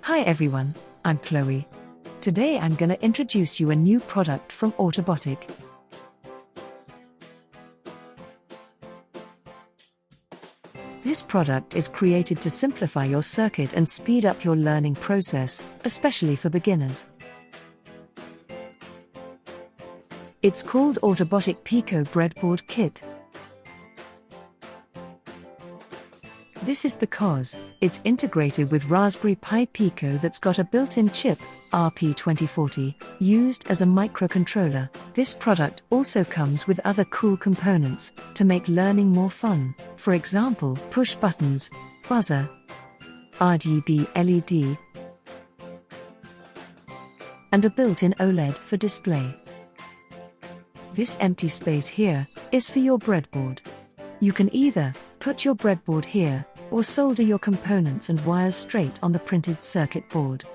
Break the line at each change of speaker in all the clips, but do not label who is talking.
Hi everyone, I'm Chloe. Today I'm gonna introduce you a new product from Autobotic. This product is created to simplify your circuit and speed up your learning process, especially for beginners. It's called Autobotic Pico Breadboard Kit. This is because it's integrated with Raspberry Pi Pico that's got a built-in chip, RP2040, used as a microcontroller. This product also comes with other cool components to make learning more fun. For example, push buttons, buzzer, RGB LED, and a built-in OLED for display. This empty space here is for your breadboard. You can either put your breadboard here or solder your components and wires straight on the printed circuit board.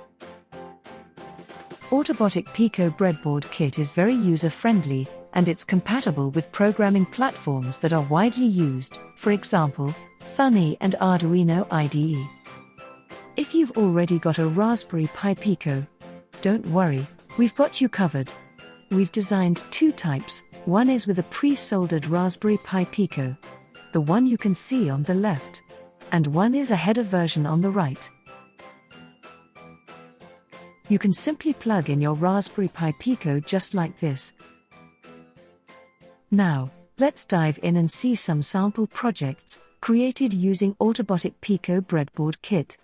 Autobotic Pico Breadboard Kit is very user-friendly, and it's compatible with programming platforms that are widely used, for example, Thunny and Arduino IDE. If you've already got a Raspberry Pi Pico, don't worry, we've got you covered. We've designed two types. One is with a pre-soldered Raspberry Pi Pico, the one you can see on the left, and one is a header version on the right. You can simply plug in your Raspberry Pi Pico just like this. Now, let's dive in and see some sample projects created using Autobotic Pico Breadboard Kit.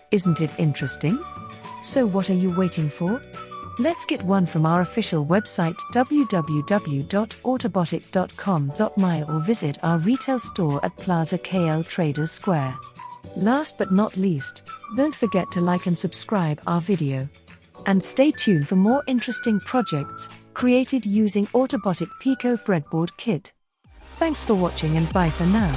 Isn't it interesting? So what are you waiting for? Let's get one from our official website www.autobotic.com.my or visit our retail store at Plaza KL Traders Square. Last but not least, don't forget to like and subscribe our video. And stay tuned for more interesting projects created using Autobotic Pico Breadboard Kit. Thanks for watching and bye for now.